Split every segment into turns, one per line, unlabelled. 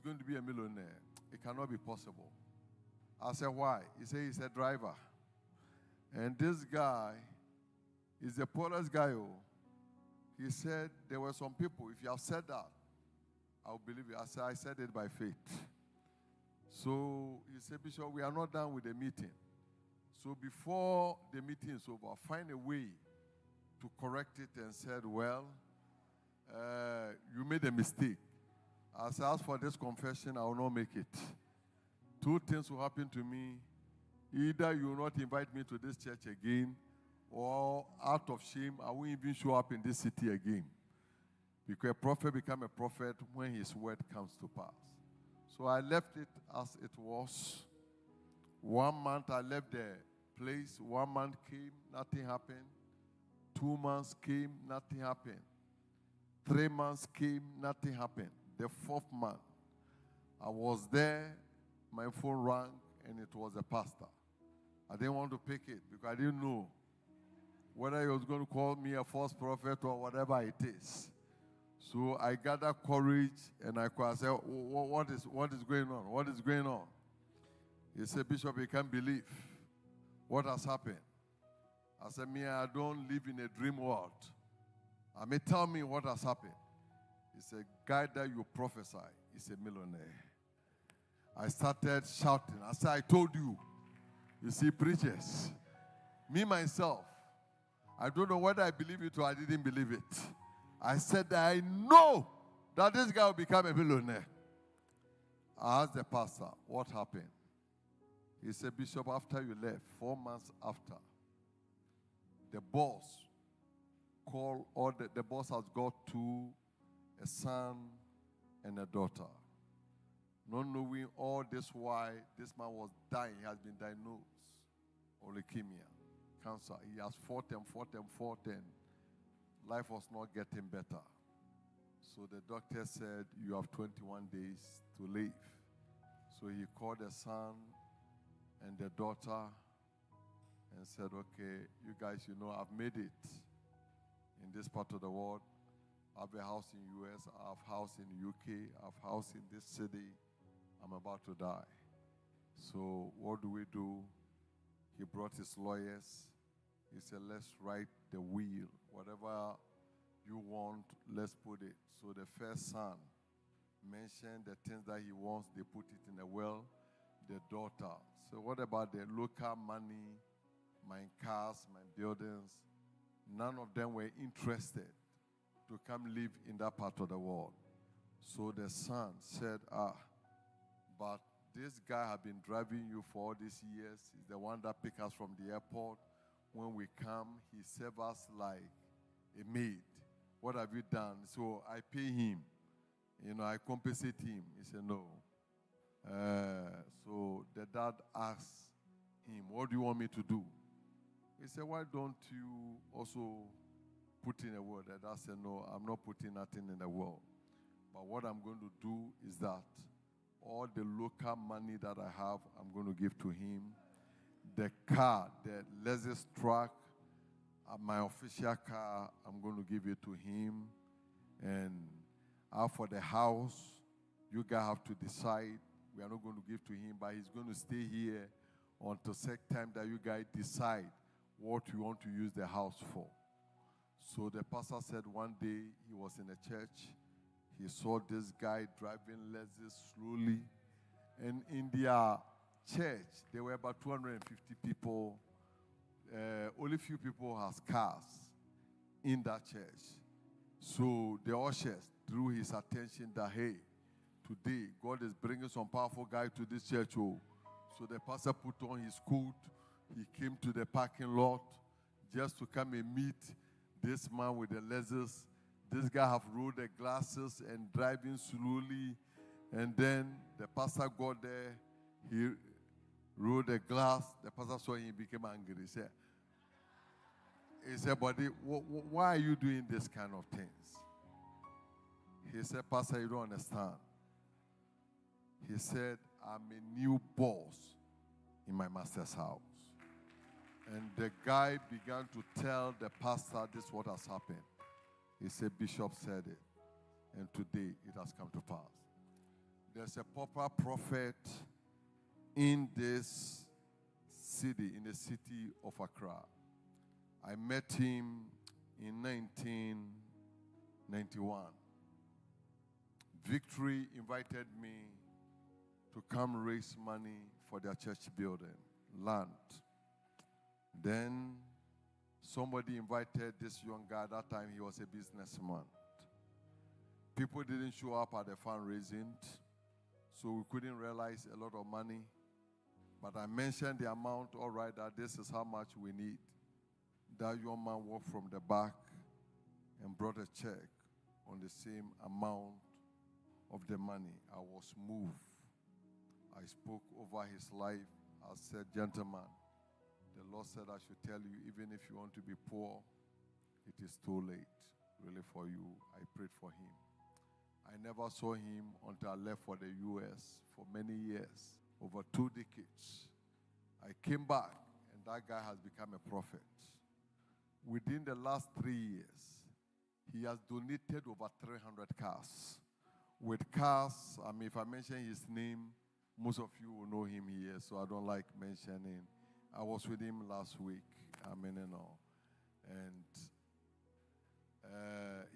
going to be a millionaire. It cannot be possible. I said, why? He said he's a driver. And this guy is the poorest guy. He said there were some people, if you have said that, I'll believe you. I said it by faith. So he said, Bishop, we are not done with the meeting. So before the meeting is over, find a way to correct it, and said, well, you made a mistake. I said, as for this confession, I will not make it. Two things will happen to me. Either you will not invite me to this church again, or out of shame, I won't even show up in this city again. Because a prophet becomes a prophet when his word comes to pass. So I left it as it was. 1 month I left the place. 1 month came, nothing happened. 2 months came, nothing happened. 3 months came, nothing happened. The 4th month, I was there, my phone rang, and it was a pastor. I didn't want to pick it because I didn't know whether he was going to call me a false prophet or whatever it is. So I gathered courage, and I said, what is going on? What is going on? He said, Bishop, you can't believe what has happened. I said, I don't live in a dream world. I mean, tell me what has happened. He said, guy that you prophesy is a millionaire. I started shouting. I said, I told you. You see, preachers. Me, myself, I don't know whether I believe it or I didn't believe it. I said that I know that this guy will become a millionaire. I asked the pastor, what happened? He said, Bishop, after you left, 4 months after, the boss called, or the boss has got a son and a daughter. Not knowing all this why this man was dying, he has been diagnosed with leukemia, cancer. He has fought and life was not getting better. So the doctor said, you have 21 days to live. So he called the son and the daughter and said, okay, you guys, I've made it in this part of the world. I have a house in the U.S., I have a house in the UK, I have a house in this city. I'm about to die. So what do we do? He brought his lawyers. He said, let's write the will. Whatever you want, let's put it. So the first son mentioned the things that he wants. They put it in the will. The daughter. So what about the local money, my cars, my buildings? None of them were interested to come live in that part of the world. So the son said, but this guy has been driving you for all these years. He's the one that picks us from the airport. When we come, he serves us like a maid. What have you done? So I pay him. I compensate him. He said, no. So the dad asked him, what do you want me to do? He said, why don't you also put in a word? The dad said, no, I'm not putting nothing in the world. But what I'm going to do is that all the local money that I have, I'm going to give to him. The car, the Lexus truck, my official car, I'm going to give it to him. And for the house, you guys have to decide. We are not going to give to him, but he's going to stay here until such time that you guys decide what you want to use the house for. So the pastor said one day he was in a church. He saw this guy driving Lexus slowly. And in their church, there were about 250 people. Only few people has cars in that church. So the ushers drew his attention that, hey, today God is bringing some powerful guy to this church. So the pastor put on his coat. He came to the parking lot just to come and meet this man with the Lexus. This guy have rolled the glasses and driving slowly. And then the pastor got there. He rolled the glass. The pastor saw him, he became angry. He said, buddy, why are you doing this kind of things? He said, Pastor, you don't understand. He said, I'm a new boss in my master's house. And the guy began to tell the pastor this what has happened. He said, Bishop said it. And today it has come to pass. There's a proper prophet in this city, in the city of Accra. I met him in 1991. Victory invited me to come raise money for their church building, land. Then somebody invited this young guy. That time he was a businessman. People didn't show up at the fundraising, so we couldn't realize a lot of money. But I mentioned the amount, all right, that this is how much we need. That young man walked from the back and brought a check on the same amount of the money. I was moved. I spoke over his life. I said, gentlemen, the Lord said I should tell you, even if you want to be poor, it is too late, really, for you. I prayed for him. I never saw him until I left for the U.S. for many years, over 2 decades. I came back, and that guy has become a prophet. Within the last 3 years, he has donated over 300 cars. With cars, I mean, if I mention his name, most of you will know him here, so I don't like mentioning. I was with him last week, I mean, you know, and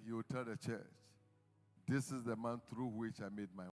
he will tell the church, this is the man through which I made my